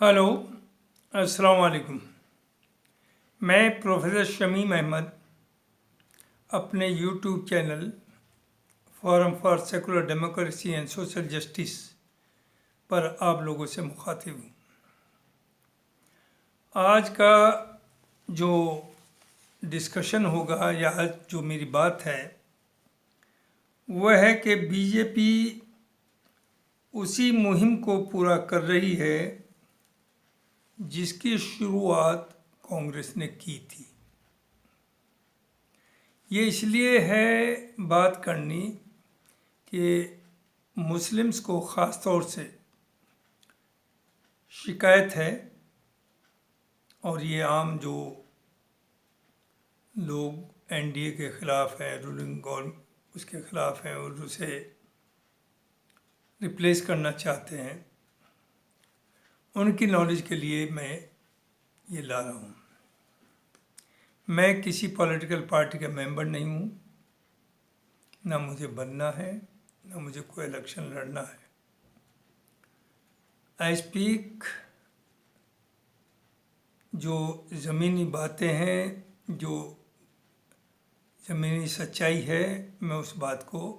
Hello, अस्सलाम वालेकुम। मैं प्रोफेसर शमीम अहमद अपने YouTube channel forum for secular democracy and social justice पर आप लोगों से मुखातिब हूँ। आज का जो डिस्कशन होगा या आज जो मेरी बात है वह है कि बीजेपी उसी मुहिम को पूरा कर रही है जिसकी शुरुआत कांग्रेस ने की थी। ये इसलिए है बात करनी कि मुस्लिम्स को ख़ास तौर से शिकायत है और ये आम जो लोग एनडीए के ख़िलाफ़ हैं, रूलिंग गवर्नमेंट उसके ख़िलाफ़ हैं और उसे रिप्लेस करना चाहते हैं, उनकी नॉलेज के लिए मैं ये ला रहा हूँ। मैं किसी पॉलिटिकल पार्टी का मेंबर नहीं हूँ, ना मुझे बनना है, ना मुझे कोई इलेक्शन लड़ना है। आई स्पीक जो ज़मीनी बातें हैं, जो ज़मीनी सच्चाई है, मैं उस बात को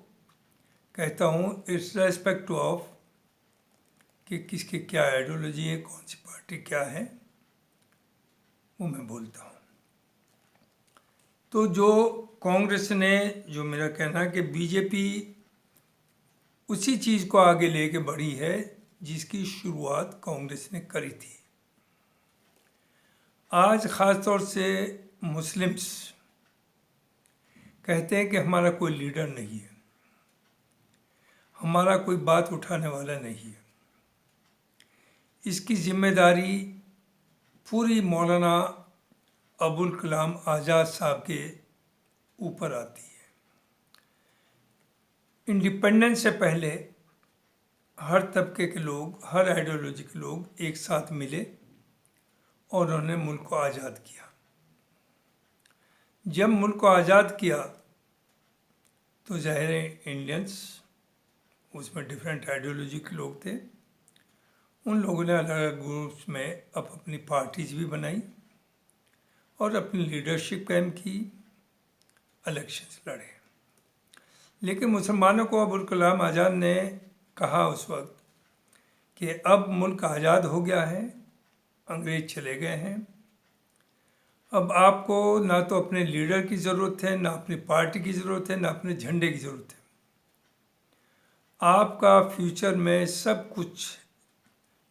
कहता हूँ इट्स रेस्पेक्ट ऑफ कि किसकी क्या आइडियोलॉजी है, कौन सी पार्टी क्या है, वो मैं बोलता हूँ। तो जो कांग्रेस ने, जो मेरा कहना है कि बीजेपी उसी चीज़ को आगे लेके बढ़ी है जिसकी शुरुआत कांग्रेस ने करी थी। आज ख़ास तौर से मुस्लिम्स कहते हैं कि हमारा कोई लीडर नहीं है, हमारा कोई बात उठाने वाला नहीं है। इसकी जिम्मेदारी पूरी मौलाना अबुल कलाम आज़ाद साहब के ऊपर आती है। इंडिपेंडेंस से पहले हर तबके के लोग, हर आइडियोलॉजी के लोग एक साथ मिले और उन्होंने मुल्क को आज़ाद किया। जब मुल्क को आज़ाद किया तो ज़ाहिर है इंडियंस, उसमें डिफरेंट आइडियोलॉजी के लोग थे, उन लोगों ने अलग अलग ग्रुप्स में अपनी पार्टीज भी बनाई और अपनी लीडरशिप कायम की, इलेक्शंस लड़े। लेकिन मुसलमानों को अबुल कलाम आज़ाद ने कहा उस वक्त कि अब मुल्क आज़ाद हो गया है, अंग्रेज चले गए हैं, अब आपको ना तो अपने लीडर की ज़रूरत है, ना अपनी पार्टी की ज़रूरत है, ना अपने झंडे की ज़रूरत है। आपका फ्यूचर में सब कुछ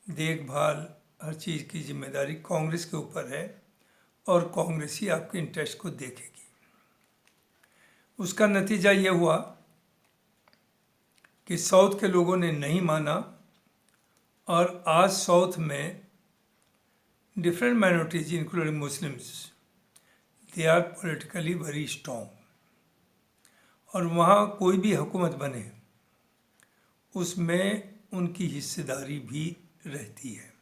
देखभाल, हर चीज़ की जिम्मेदारी कांग्रेस के ऊपर है और कांग्रेस ही आपके इंटरेस्ट को देखेगी। उसका नतीजा ये हुआ कि साउथ के लोगों ने नहीं माना और आज साउथ में different minorities including Muslims, they are politically very strong और वहाँ कोई भी हुकूमत बने उसमें उनकी हिस्सेदारी भी रहती है।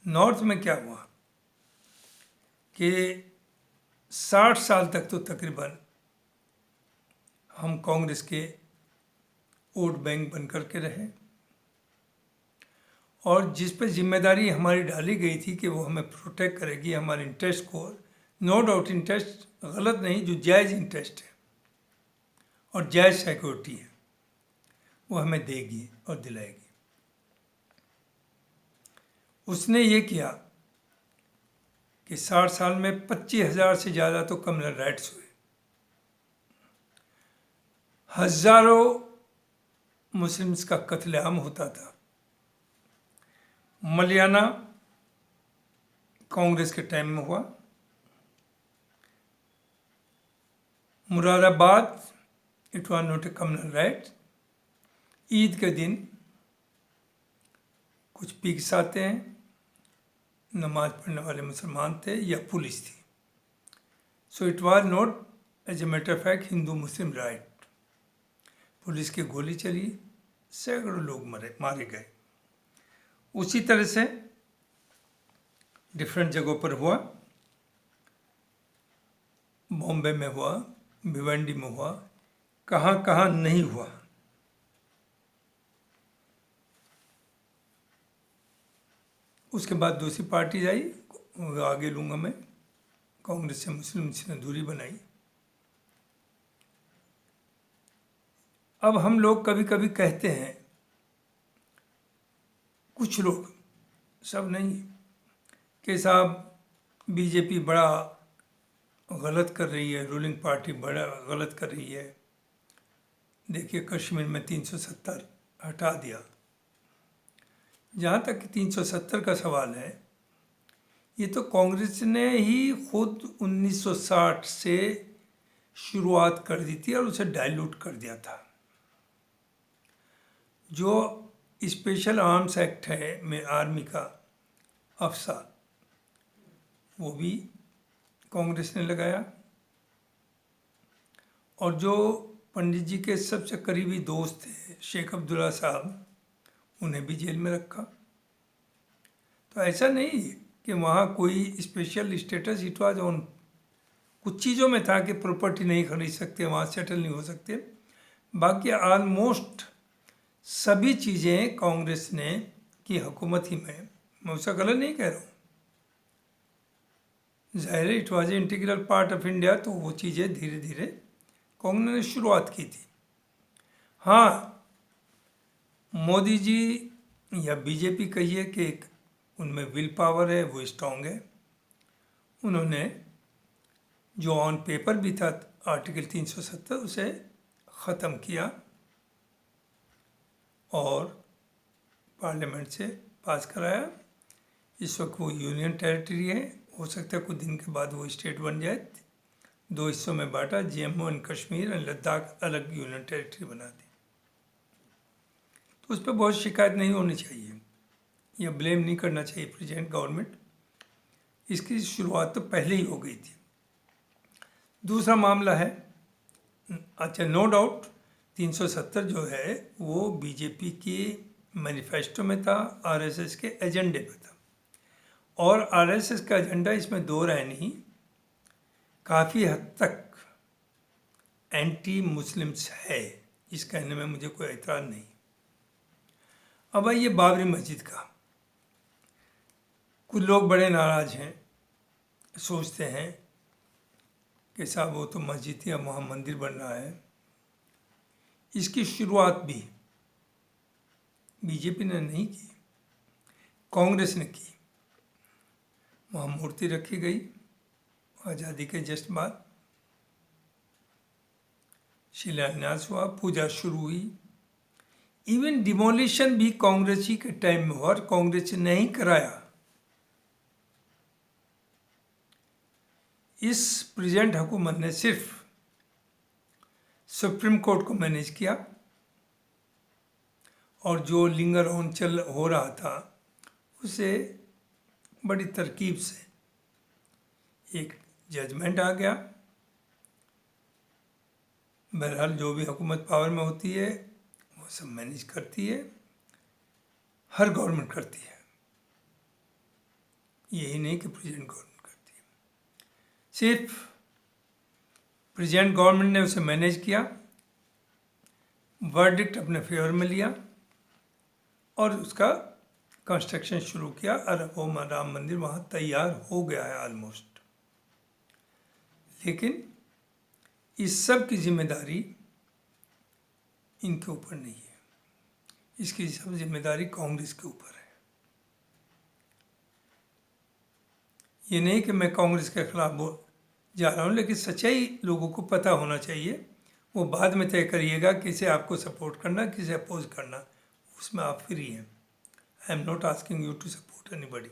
नॉर्थ में क्या हुआ कि 60 साल तक तो तकरीबन हम कांग्रेस के वोट बैंक बन कर के रहे और जिस पर जिम्मेदारी हमारी डाली गई थी कि वो हमें प्रोटेक्ट करेगी, हमारे इंटरेस्ट को, नो डाउट इंटरेस्ट गलत नहीं, जो जायज़ इंटरेस्ट है और जायज़ सिक्योरिटी है वो हमें देगी और दिलाएगी। उसने ये किया कि 60 साल में 25,000 से ज़्यादा तो कम्युनल राइट्स हुए, हज़ारों मुस्लिम्स का कत्लेआम होता था। मलियाना कांग्रेस के टाइम में हुआ, Moradabad it was not a communal right. Eid के दिन कुछ पिग्स आते हैं, नमाज पढ़ने वाले मुसलमान थे या पुलिस थी, so it was not as a matter of fact Hindu Muslim right. Police की गोली चली, सैकड़ों लोग मारे गए। उसी तरह से डिफरेंट जगहों पर हुआ, बॉम्बे में हुआ, भिवंडी में हुआ, कहाँ कहाँ नहीं हुआ। उसके बाद दूसरी पार्टी आई, वो आगे लूँगा मैं। कांग्रेस से मुस्लिम ने दूरी बनाई। अब हम लोग कभी कभी कहते हैं, कुछ लोग, सब नहीं, कि साहब बीजेपी बड़ा गलत कर रही है, रूलिंग पार्टी बड़ा गलत कर रही है। देखिए कश्मीर में 370 हटा दिया। जहाँ तक 370 का सवाल है, ये तो कांग्रेस ने ही खुद 1960 से शुरुआत कर दी थी और उसे डाइल्यूट कर दिया था। जो स्पेशल आर्म्स एक्ट है में आर्मी का अफसा, वो भी कांग्रेस ने लगाया। और जो पंडित जी के सबसे करीबी दोस्त थे शेख अब्दुल्ला साहब, उन्हें भी जेल में रखा। तो ऐसा नहीं कि वहाँ कोई special status, it was on, कुछ चीज़ों में था कि प्रॉपर्टी नहीं खरीद सकते, वहाँ सेटल नहीं हो सकते। बाकी ऑलमोस्ट सभी चीज़ें कांग्रेस ने की हुकूमत ही में, मैं उसका गलत नहीं कह रहा हूँ, ज़ाहिर है it was integral part of India, तो वो चीज़ें धीरे धीरे कांग्रेस ने शुरुआत की थी। हाँ, मोदी जी या बीजेपी कहिए कि उनमें विल पावर है, वो स्ट्रांग है। उन्होंने जो ऑन पेपर भी था आर्टिकल 370, उसे ख़त्म किया और पार्लियामेंट से पास कराया। इस वक्त वो यूनियन टेरिटरी है, हो सकता है कुछ दिन के बाद वो स्टेट बन जाए। 2 हिस्सों में बांटा, जम्मू एंड कश्मीर और लद्दाख अलग यूनियन टेरिटरी बना दी। तो उस पर बहुत शिकायत नहीं होनी चाहिए या ब्लेम नहीं करना चाहिए प्रेजेंट गवर्नमेंट। इसकी शुरुआत तो पहले ही हो गई थी। दूसरा मामला है, अच्छा नो डाउट 370 जो है वो बीजेपी के मैनिफेस्टो में था, आरएसएस के एजेंडे पे था। और आरएसएस का एजेंडा, इसमें दो राय नहीं, काफ़ी हद तक एंटी मुस्लिम्स है, इस कहने में मुझे कोई एतराज़ नहीं। अब आइए बाबरी मस्जिद का। कुछ लोग बड़े नाराज़ हैं, सोचते हैं कि साहब वो तो मस्जिद या वहाँ मंदिर बन रहा है। इसकी शुरुआत भी बीजेपी ने नहीं की, कांग्रेस ने की। वहाँ मूर्ति रखी गई आज़ादी के जस्ट बाद, शिलान्यास हुआ, पूजा शुरू हुई। इवन डिमोलिशन भी कांग्रेस ही के टाइम में हुआ और कांग्रेस ने नहीं कराया। इस प्रेजेंट हुकूमत ने सिर्फ सुप्रीम कोर्ट को मैनेज किया और जो लिंगर ऑन हो रहा था उसे बड़ी तरकीब से एक जजमेंट आ गया। बहरहाल जो भी हुकूमत पावर में होती है वो सब मैनेज करती है, हर गवर्नमेंट करती है, यही नहीं कि प्रेजेंट गवर्नमेंट करती है। सिर्फ प्रेजेंट गवर्नमेंट ने उसे मैनेज किया, वर्डिक्ट अपने फेवर में लिया और उसका कंस्ट्रक्शन शुरू किया और वो राम मंदिर वहाँ तैयार हो गया है ऑलमोस्ट। लेकिन इस सब की जिम्मेदारी इनके ऊपर नहीं है, इसकी सब जिम्मेदारी कांग्रेस के ऊपर है। ये नहीं कि मैं कांग्रेस के खिलाफ जा रहा हूँ, लेकिन सच्चाई लोगों को पता होना चाहिए। वो बाद में तय करिएगा किसे आपको सपोर्ट करना, किसे अपोज करना, उसमें आप फ्री हैं। I am not asking you to support anybody.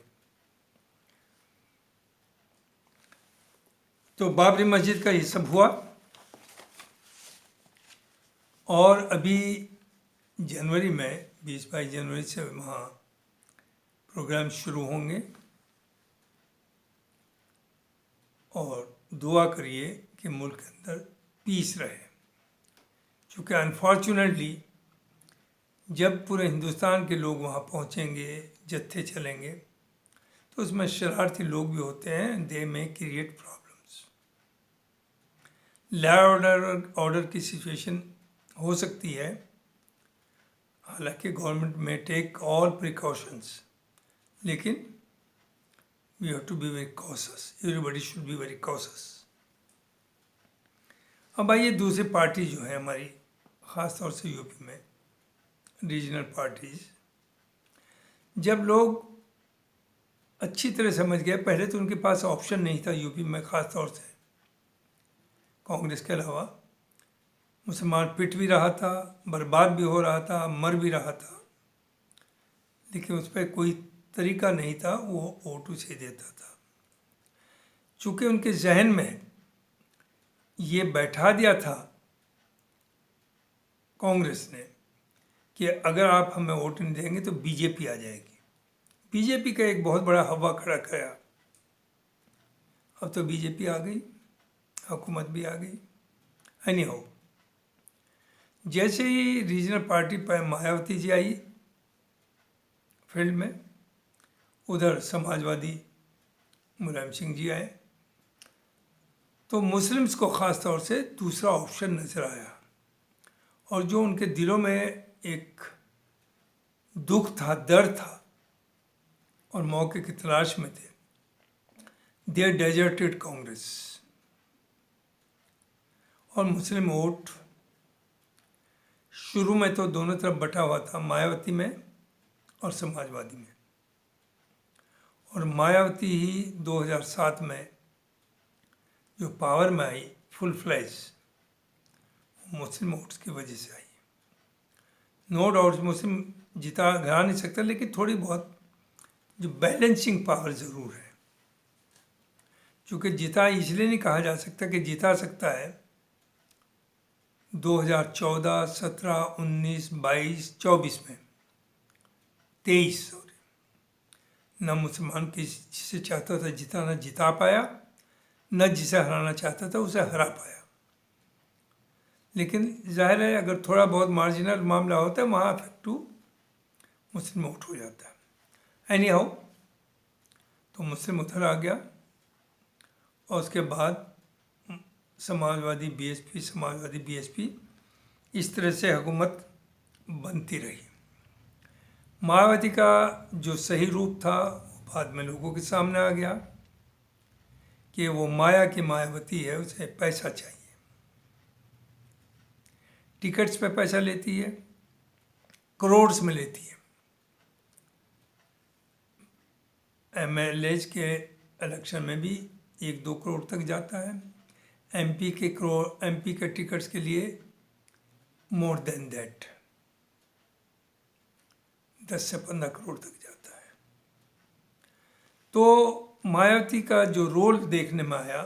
तो बाबरी मस्जिद का ये सब हुआ और अभी जनवरी में 20-22 जनवरी से वहाँ प्रोग्राम शुरू होंगे और दुआ करिए कि मुल्क के अंदर पीस रहे। क्योंकि अनफॉर्चुनेटली जब पूरे हिंदुस्तान के लोग वहाँ पहुँचेंगे, जत्थे चलेंगे, तो उसमें शरारती लोग भी होते हैं, they may create problems. Law order की सिचुएशन हो सकती है, हालांकि government may take all precautions, लेकिन we have to be very cautious, everybody should be very cautious. अब आइए दूसरी पार्टी जो है हमारी, ख़ास तौर से यूपी में रीजनल पार्टीज, जब लोग अच्छी तरह समझ गए, पहले तो उनके पास ऑप्शन नहीं था यूपी में, ख़ास तौर से कांग्रेस के अलावा मुसलमान पिट भी रहा था, बर्बाद भी हो रहा था, मर भी रहा था, लेकिन उस पर कोई तरीका नहीं था, वो वोट उसे देता था। चूँकि उनके जहन में ये बैठा दिया था कांग्रेस ने कि अगर आप हमें वोट नहीं देंगे तो बीजेपी आ जाएगी। बीजेपी का एक बहुत बड़ा हवा खड़ा किया। अब तो बीजेपी आ गई, हुकूमत भी आ गई। एनी हाउ, जैसे ही रीजनल पार्टी पर मायावती जी आई फील्ड में, उधर समाजवादी मुलायम सिंह जी आए, तो मुस्लिम्स को ख़ास तौर से दूसरा ऑप्शन नज़र आया। और जो उनके दिलों में एक दुख था, दर्द था, और मौके की तलाश में थे, दे डेजर्टेड कांग्रेस। और मुस्लिम वोट शुरू में तो दोनों तरफ बटा हुआ था, मायावती में और समाजवादी में। और मायावती ही 2007 में जो पावर में आई फुल फ्लैश, मुस्लिम वोट्स की वजह से आई। नो डाउट मुस्लिम जिता घरा नहीं सकता, लेकिन थोड़ी बहुत जो बैलेंसिंग पावर ज़रूर है। क्योंकि जिता इसलिए नहीं कहा जा सकता कि जिता सकता है 2014, 17, 19, 22, 24 में, 23 सॉरी, न मुसलमान जिसे चाहता था जिताना जिता पाया, न जिसे हराना चाहता था उसे हरा पाया। लेकिन जाहिर है अगर थोड़ा बहुत मार्जिनल मामला होता है, वहाँ इफेक्टिव मुस्लिम वोट हो जाता है। एनी हाउ, तो मुस्लिम उधर आ गया, और उसके बाद समाजवादी बीएसपी, समाजवादी बीएसपी, इस तरह से हुकूमत बनती रही। मायावती का जो सही रूप था वो बाद में लोगों के सामने आ गया कि वो माया की मायावती है, उसे पैसा चाहिए, टिकट्स पे पैसा लेती है, करोड़्स में लेती है। एमएलएज के इलेक्शन में भी 1-2 करोड़ तक जाता है। एमपी के टिकट्स के लिए मोर देन दैट 10 से 15 करोड़ तक जाता है। तो मायावती का जो रोल देखने में आया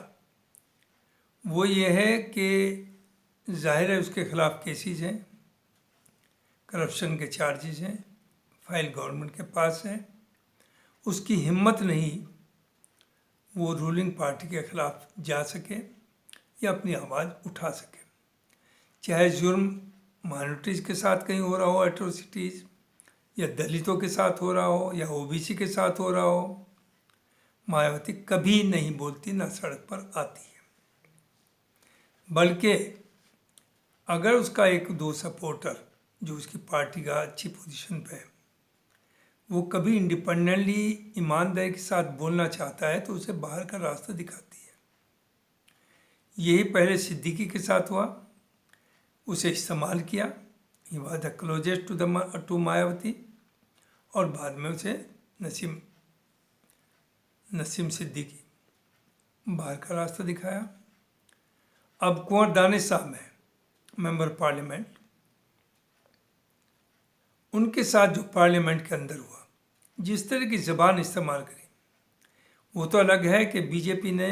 वो ये है कि जाहिर है उसके खिलाफ केसेस हैं, करप्शन के चार्जेस हैं, फाइल गवर्नमेंट के पास है। उसकी हिम्मत नहीं वो रूलिंग पार्टी के खिलाफ जा सके या अपनी आवाज़ उठा सके, चाहे जुर्म माइनॉरिटीज़ के साथ कहीं हो रहा हो, एट्रोसिटीज़, या दलितों के साथ हो रहा हो, या ओबीसी के साथ हो रहा हो। मायावती कभी नहीं बोलती, ना सड़क पर आती है। बल्कि अगर उसका 1-2 सपोर्टर जो उसकी पार्टी का अच्छी पोजीशन पे है, वो कभी इंडिपेंडेंटली ईमानदारी के साथ बोलना चाहता है तो उसे बाहर का रास्ता दिखाती है। यही पहले सिद्दीकी के साथ हुआ, उसे इस्तेमाल किया, he was the closest to Mayawati, और बाद में उसे नसीम सिद्दीकी बाहर का रास्ता दिखाया। अब कुंवर दानिश साहब हैं मेंबर पार्लियामेंट, उनके साथ जो पार्लियामेंट के अंदर हुआ, जिस तरह की ज़बान इस्तेमाल करी, वो तो अलग है कि बीजेपी ने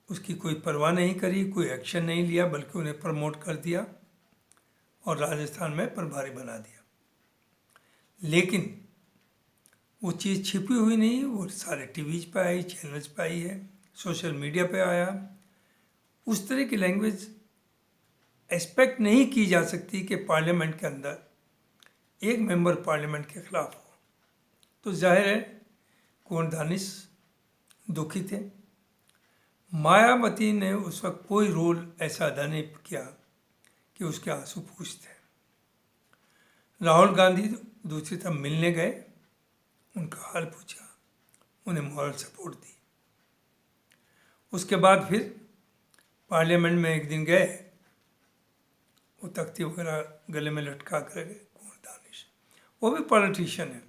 उसकी कोई परवाह नहीं करी, कोई एक्शन नहीं लिया, बल्कि उन्हें प्रमोट कर दिया और राजस्थान में प्रभारी बना दिया। लेकिन वो चीज़ छिपी हुई नहीं, वो सारे टीवीज पे आई, चैनल्स पे आई है, सोशल मीडिया पे आया। उस तरह की लैंग्वेज एक्सपेक्ट नहीं की जा सकती कि पार्लियामेंट के अंदर एक मेंबर पार्लियामेंट के खिलाफ हो। तो जाहिर है कुंवर दानिश दुखी थे। मायावती ने उस वक्त कोई रोल ऐसा अदा नहीं किया कि उसके आंसू पूछते। राहुल गांधी दूसरी तरफ मिलने गए, उनका हाल पूछा, उन्हें मॉरल सपोर्ट दी। उसके बाद फिर पार्लियामेंट में एक दिन गए, वो तख्ती वगैरह गले में लटका कर गए, कुंवर दानिश, वो भी पॉलिटिशियन है,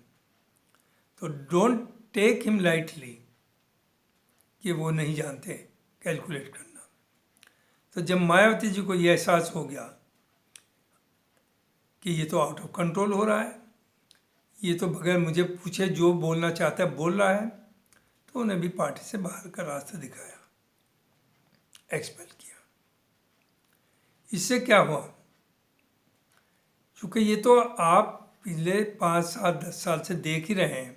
तो डोंट टेक हिम लाइटली कि वो नहीं जानते कैलकुलेट करना। तो जब मायावती जी को ये एहसास हो गया कि ये तो आउट ऑफ कंट्रोल हो रहा है, ये तो बगैर मुझे पूछे जो बोलना चाहता है बोल रहा है, तो उन्हें भी पार्टी से बाहर का रास्ता दिखाया, एक्सपेल किया। इससे क्या हुआ, क्योंकि ये तो आप पिछले 5, 7, 10 साल से देख ही रहे हैं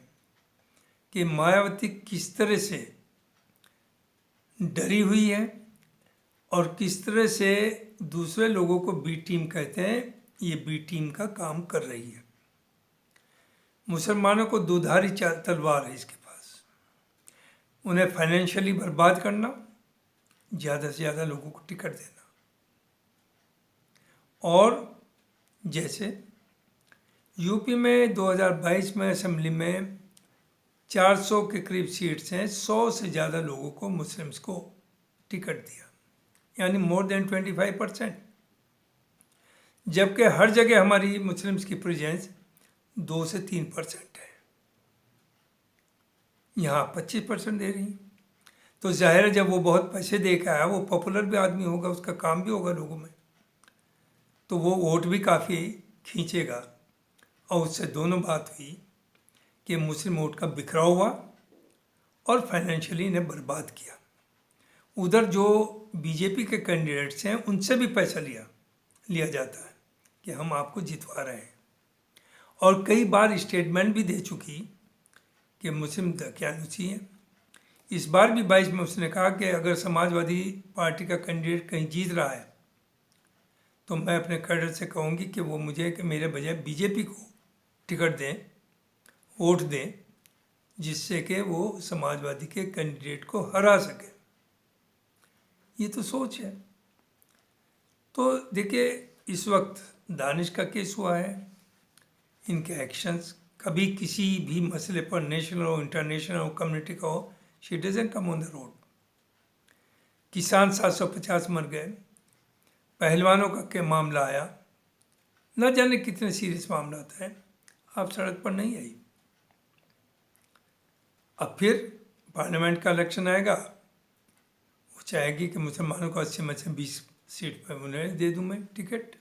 कि मायावती किस तरह से डरी हुई है और किस तरह से दूसरे लोगों को बी टीम कहते हैं, ये बी टीम का काम कर रही है। मुसलमानों को दुधारी तलवार है इसके पास, उन्हें फाइनेंशियली बर्बाद करना, ज़्यादा से ज़्यादा लोगों को टिकट देना। और जैसे यूपी में 2022 में असेंबली में 400 के करीब सीट्स हैं, 100 से ज़्यादा लोगों को, मुस्लिम्स को टिकट दिया, यानी मोर देन 25%। जबकि हर जगह हमारी मुस्लिम्स की प्रेजेंस 2 से 3% है, यहाँ 25% दे रही। तो जाहिर है जब वो बहुत पैसे दे के आया, वो पॉपुलर भी आदमी होगा, उसका काम भी होगा लोगों में, तो वो वोट भी काफ़ी खींचेगा। और उससे दोनों बात हुई कि मुस्लिम वोट का बिखराव हुआ और फाइनेंशियली इन्हें बर्बाद किया। उधर जो बीजेपी के कैंडिडेट्स हैं उनसे भी पैसा लिया जाता है कि हम आपको जितवा रहे हैं, और कई बार स्टेटमेंट भी दे चुकी कि मुस्लिम दकियानुसी हैं। इस बार भी 22 में उसने कहा कि अगर समाजवादी पार्टी का कैंडिडेट कहीं जीत रहा है तो मैं अपने कैडर से कहूँगी कि वो मुझे कि मेरे बजाय बीजेपी को टिकट दें, वोट दें, जिससे कि वो समाजवादी के कैंडिडेट को हरा सके। ये तो सोच है। तो देखिए इस वक्त दानिश का केस हुआ है, इनके एक्शंस कभी किसी भी मसले पर, नेशनल हो, इंटरनेशनल हो, कम्युनिटी का हो, she doesn't come on the road. किसान 750 मर गए, पहलवानों का क्या मामला आया, न जाने कितने सीरियस मामला आता है, आप सड़क पर नहीं आई। अब फिर पार्लियामेंट का इलेक्शन आएगा, वो चाहेगी कि मुसलमानों को 80 में से 20 सीट पर उन्हें दे दूँ मैं टिकट,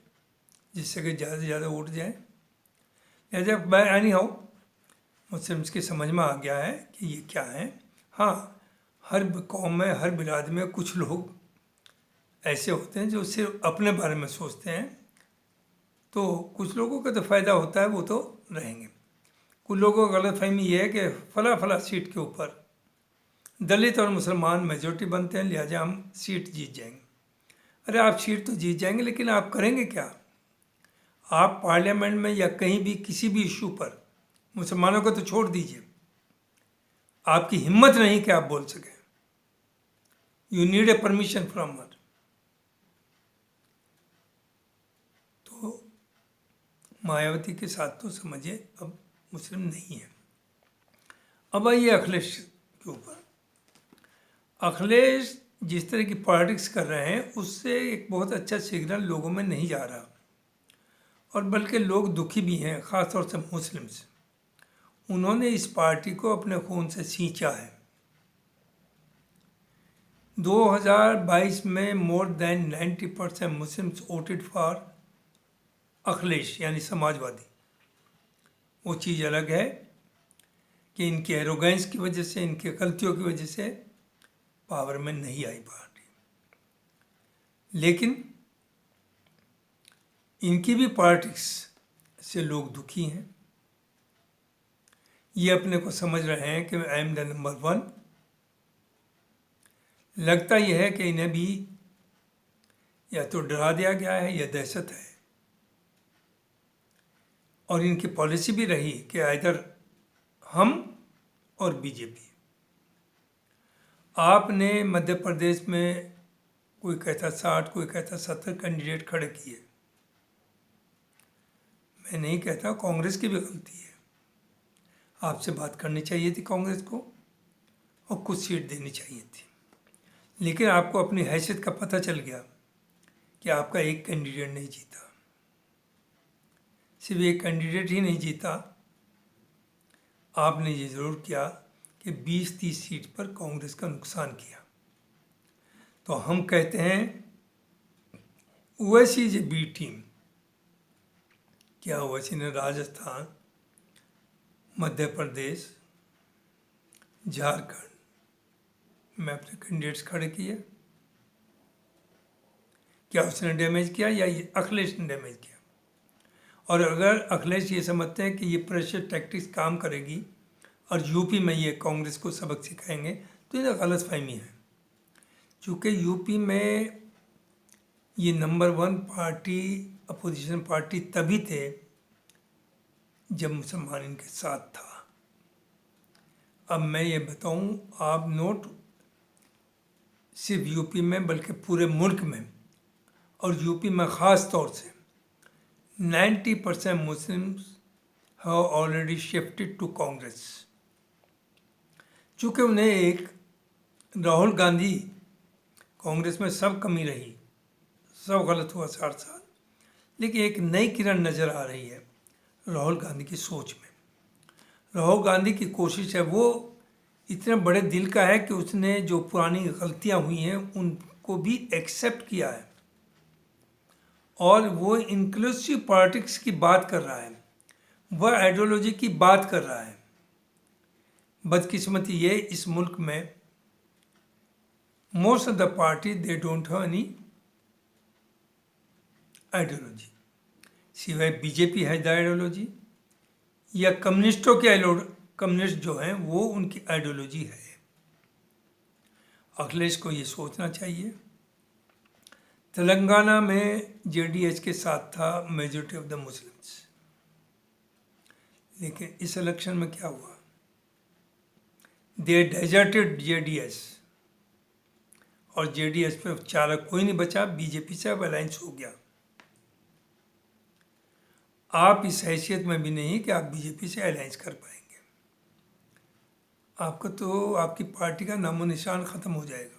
जिससे कि ज़्यादा से ज़्यादा वोट जाए। लिहाजा बाय एनी हाउ मुस्लिम्स की समझ में आ गया है कि ये क्या है। हाँ, हर कौम में, हर बिरादरी में कुछ लोग ऐसे होते हैं जो सिर्फ अपने बारे में सोचते हैं, तो कुछ लोगों का तो फ़ायदा होता है, वो तो रहेंगे। कुछ लोगों को गलतफहमी ये है कि फला सीट के ऊपर दलित और मुसलमान मेजॉरिटी बनते हैं, लिहाजा हम सीट जीत जाएंगे। अरे आप सीट तो जीत जाएंगे, लेकिन आप करेंगे क्या? आप पार्लियामेंट में या कहीं भी किसी भी इशू पर, मुसलमानों को तो छोड़ दीजिए, आपकी हिम्मत नहीं कि आप बोल सकें। You need a permission from her. तो मायावती के साथ तो समझिए अब मुस्लिम नहीं है। अब आइए अखिलेश के ऊपर। अखिलेश जिस तरह की पॉलिटिक्स कर रहे हैं उससे एक बहुत अच्छा सिग्नल लोगों में नहीं जा रहा, और बल्कि लोग दुखी भी हैं, ख़ासतौर से मुस्लिम्स। उन्होंने इस पार्टी को अपने खून से सींचा है। 2022 में more than 90% Muslims voted for Akhilesh, यानी समाजवादी। वो चीज़ अलग है कि इनकी एरोगेंस की वजह से, इनकी गलतियों की वजह से पावर में नहीं आई पार्टी, लेकिन इनकी भी पॉलिटिक्स से लोग दुखी हैं। ये अपने को समझ रहे हैं कि आई एम द नंबर 1। लगता यह है कि इन्हें भी या तो डरा दिया गया है या दहशत है, और इनकी पॉलिसी भी रही कि इधर हम और बीजेपी। आपने मध्य प्रदेश में कोई कहता 60, कोई कहता 70 कैंडिडेट खड़े किए। मैं नहीं कहता कांग्रेस की भी गलती है, आपसे बात करनी चाहिए थी कांग्रेस को और कुछ सीट देनी चाहिए थी। लेकिन आपको अपनी हैसियत का पता चल गया कि आपका एक कैंडिडेट नहीं जीता, सिर्फ एक कैंडिडेट ही नहीं जीता, आपने ये ज़रूर किया कि 20-30 सीट पर कांग्रेस का नुकसान किया। तो हम कहते हैं Owaisi is a B team. क्या ओवैसी ने राजस्थान, मध्य प्रदेश, झारखंड में अपने कैंडिडेट्स खड़े किए? क्या उसने डैमेज किया या ये अखिलेश ने डैमेज किया? और अगर अखिलेश ये समझते हैं कि ये प्रेशर टैक्टिक्स काम करेगी और यूपी में ये कांग्रेस को सबक सिखाएंगे, तो ये गलत फहमी है। चूँकि यूपी में ये नंबर 1 पार्टी, अपोजिशन पार्टी तभी थे जब मुसलमान इनके साथ था। अब मैं ये बताऊं, आप नोट सिर्फ यूपी में बल्कि पूरे मुल्क में, और यूपी में ख़ास तौर से 90% Muslims have already shifted to Congress. चूँकि उन्हें एक राहुल गांधी, कांग्रेस में सब कमी रही, सब गलत हुआ 60 साल, लेकिन एक नई किरण नज़र आ रही है राहुल गांधी की सोच में। राहुल गांधी की कोशिश है, वो इतने बड़े दिल का है कि उसने जो पुरानी गलतियां हुई हैं उनको भी एक्सेप्ट किया है और वो इंक्लूसिव पॉलिटिक्स की बात कर रहा है, वह आइडियोलॉजी की बात कर रहा है। बदकिस्मती ये इस मुल्क में most of the party they don't have any ideology, सिवाय बीजेपी है द आइडियोलॉजी या कम्युनिस्टों की कम्युनिस्ट जो हैं वो उनकी आइडियोलॉजी है। अखिलेश को ये सोचना चाहिए। तेलंगाना में जेडीएस के साथ था मेजॉरिटी ऑफ द मुस्लिम्स, लेकिन इस इलेक्शन में क्या हुआ? दे डेजर्टेड जेडीएस और जेडीएस पे चालक कोई नहीं बचा, बीजेपी से अब अलायंस हो गया। आप इस हैसियत में भी नहीं कि आप बीजेपी से अलायंस कर पाएंगे। आपको तो आपकी पार्टी का नामो निशान ख़त्म हो जाएगा।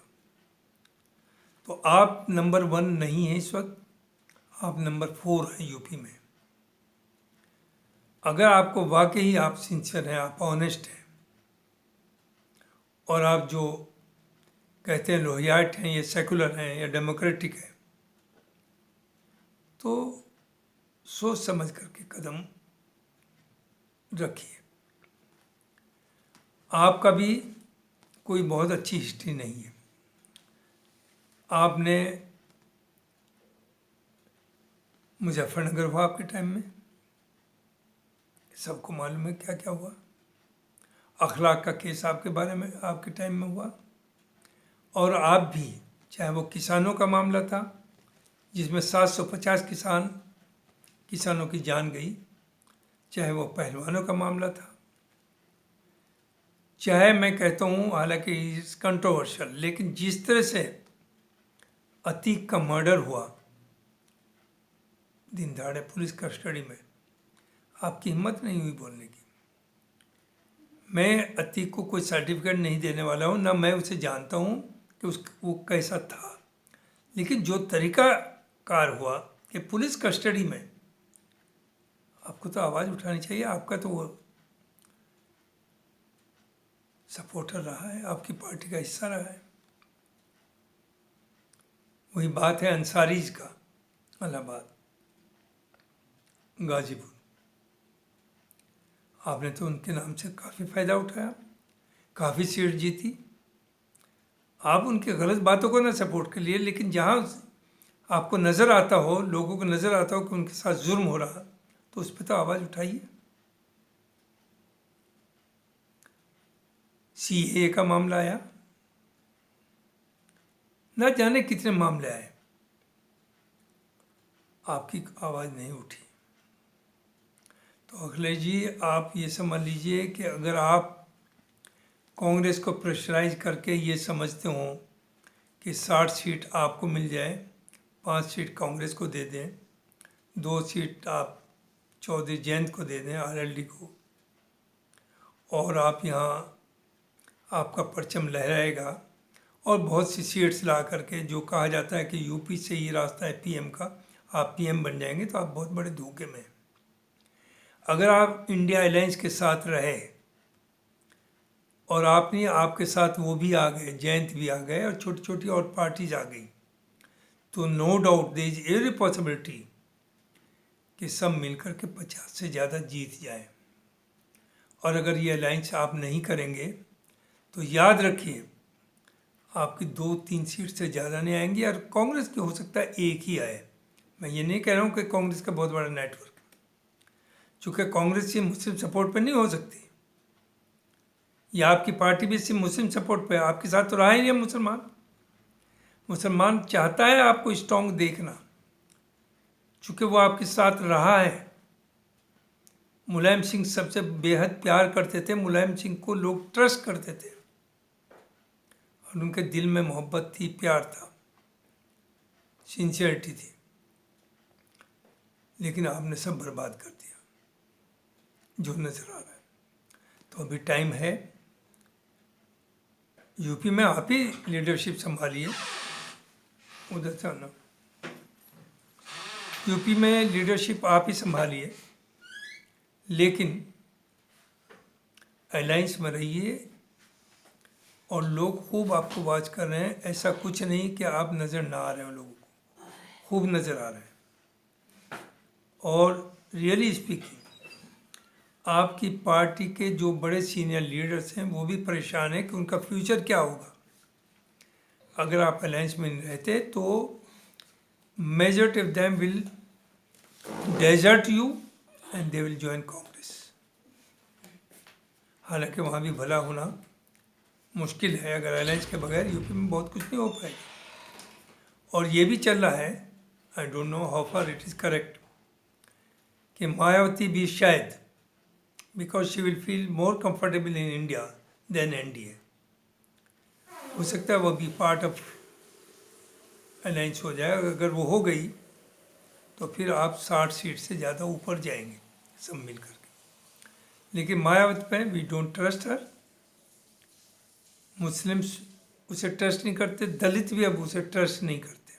तो आप नंबर 1 नहीं हैं इस वक्त, आप नंबर 4 हैं यूपी में। अगर आपको वाकई आप सिंसियर हैं, आप ऑनेस्ट हैं और आप जो कहते हैं लोहियाट हैं, ये सेकुलर हैं या डेमोक्रेटिक हैं, तो सोच समझ करके कदम रखिए। आपका भी कोई बहुत अच्छी हिस्ट्री नहीं है। आपने मुजफ्फरनगर हुआ आपके टाइम में, सबको मालूम है क्या क्या हुआ। अखलाक का केस आपके बारे में आपके टाइम में हुआ। और आप भी, चाहे वो किसानों का मामला था जिसमें 750 किसानों की जान गई, चाहे वो पहलवानों का मामला था, चाहे मैं कहता हूँ हालांकि इस कंट्रोवर्शियल, लेकिन जिस तरह से अतीक का मर्डर हुआ दिन दहाड़े पुलिस कस्टडी में, आपकी हिम्मत नहीं हुई बोलने की। मैं अतीक को कोई सर्टिफिकेट नहीं देने वाला हूँ, ना मैं उसे जानता हूँ कि वो कैसा था, लेकिन जो तरीका कार हुआ कि पुलिस कस्टडी में, आपको तो आवाज़ उठानी चाहिए। आपका तो वो सपोर्टर रहा है, आपकी पार्टी का हिस्सा रहा है। वही बात है अंसारीज का, इलाहाबाद, गाजीपुर, आपने तो उनके नाम से काफ़ी फ़ायदा उठाया, काफ़ी सीट जीती। आप उनके गलत बातों को ना सपोर्ट कर लिए, लेकिन जहाँ आपको नज़र आता हो, लोगों को नज़र आता हो कि उनके साथ जुर्म हो रहा, तो उस पर तो आवाज़ उठाइए। सीएए का मामला आया, ना जाने कितने मामले आए, आपकी आवाज़ नहीं उठी। तो अखिलेश जी, आप ये समझ लीजिए कि अगर आप कांग्रेस को प्रेशराइज करके ये समझते हो कि 60 सीट आपको मिल जाए, 5 सीट कांग्रेस को दे दें, 2 सीट आप चौधरी जयंत को दे दें, आरएलडी को, और आप यहाँ आपका परचम लहराएगा और बहुत सी सीट्स ला करके, जो कहा जाता है कि यूपी से ही रास्ता है पीएम का, आप पीएम बन जाएंगे तो आप बहुत बड़े धोखे में हैं। अगर आप इंडिया अलायंस के साथ रहे और आपके साथ वो भी आ गए, जयंत भी आ गए और छोटी छोटी और पार्टीज आ गई, तो no doubt there is every possibility कि सब मिलकर के 50 से ज़्यादा जीत जाए। और अगर ये अलायंस आप नहीं करेंगे तो याद रखिए आपकी 2-3 सीट से ज़्यादा नहीं आएंगी, और कांग्रेस की हो सकता है एक ही आए। मैं ये नहीं कह रहा हूँ कि कांग्रेस का बहुत बड़ा नेटवर्क, चूँकि कांग्रेस सिर्फ मुस्लिम सपोर्ट पर नहीं हो सकती, या आपकी पार्टी भी सिर्फ मुस्लिम सपोर्ट पे, आपके साथ तो रहा ही नहीं मुसलमान। मुसलमान चाहता है आपको स्ट्रॉन्ग देखना, चूँकि वो आपके साथ रहा है। मुलायम सिंह सबसे बेहद प्यार करते थे, मुलायम सिंह को लोग ट्रस्ट करते थे और उनके दिल में मोहब्बत थी, प्यार था, सिंसियरिटी थी। लेकिन आपने सब बर्बाद कर दिया जो नजर आ रहा है। तो अभी टाइम है, यूपी में आप ही लीडरशिप संभालिए, उधर से आना, यूपी में लीडरशिप आप ही संभालिए, लेकिन अलायंस में रहिए और लोग खूब आपको वॉच कर रहे हैं। ऐसा कुछ नहीं कि आप नज़र ना आ रहे हो, लोगों को खूब नज़र आ रहे हैं। और रियली स्पीकिंग, आपकी पार्टी के जो बड़े सीनियर लीडर्स हैं वो भी परेशान हैं कि उनका फ्यूचर क्या होगा। अगर आप अलायंस में नहीं रहते तो majority of them will desert you and they will join Congress. हालांकि वहाँ भी भला होना मुश्किल है, अगर अलायंस के बगैर यूपी में बहुत कुछ नहीं हो पाएगा। और ये भी चल रहा है, I don't know how far it is correct, कि मायावती भी शायद, because she will feel more comfortable in India than NDA, हो सकता है वो भी पार्ट ऑफ अलायंस हो जाए। अगर वो हो गई तो फिर आप 60 सीट से ज़्यादा ऊपर जाएंगे सब मिल करके। लेकिन मायावती पे we don't trust her, Muslims उसे ट्रस्ट नहीं करते, दलित भी अब उसे ट्रस्ट नहीं करते,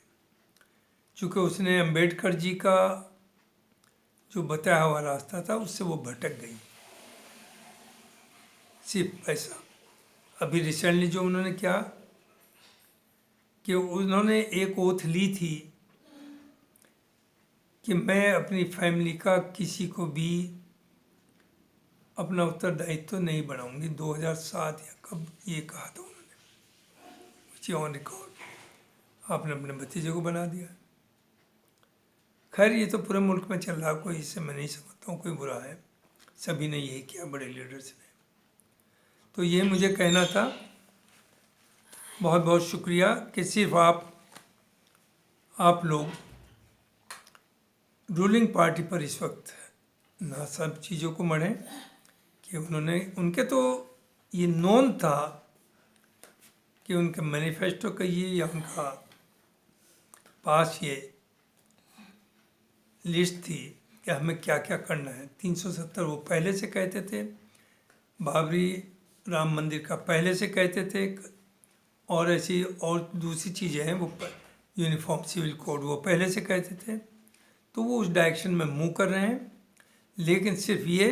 चूँकि उसने अम्बेडकर जी का जो बताया हुआ रास्ता था उससे वो भटक गई, सिर्फ ऐसा। अभी रिसेंटली जो उन्होंने किया कि उन्होंने एक ओथ ली थी कि मैं अपनी फैमिली का किसी को भी अपना उत्तरदायित्व तो नहीं बनाऊंगी। 2007 या कब ये कहा था उन्होंने, ऑन रिकॉर्ड। आपने अपने भतीजे को बना दिया। खैर ये तो पूरे मुल्क में चल रहा, कोई इससे मैं नहीं समझता हूँ कोई बुरा है, सभी ने यही किया, बड़े लीडर्स ने। तो ये मुझे कहना था। बहुत बहुत शुक्रिया कि सिर्फ आप लोग रूलिंग पार्टी पर इस वक्त ना सब चीज़ों को मढ़ें कि उनके तो ये नोन था कि उनके मैनिफेस्टो कहिए या उनका पास ये लिस्ट थी कि हमें क्या क्या करना है। 370 वो पहले से कहते थे, बाबरी राम मंदिर का पहले से कहते थे, और ऐसी और दूसरी चीज़ें हैं, वो यूनिफॉर्म सिविल कोड वो पहले से कहते थे। तो वो उस डायरेक्शन में मूव कर रहे हैं, लेकिन सिर्फ ये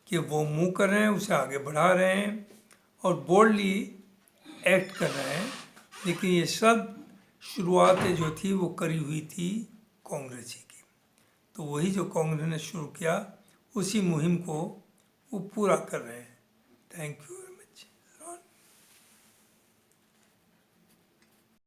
कि वो मूव कर रहे हैं, उसे आगे बढ़ा रहे हैं और बोल्डली एक्ट कर रहे हैं। लेकिन ये सब शुरुआतें जो थी वो करी हुई थी कांग्रेस ही की। तो वही जो कांग्रेस ने शुरू किया उसी मुहिम को वो पूरा कर रहे हैं। Thank you.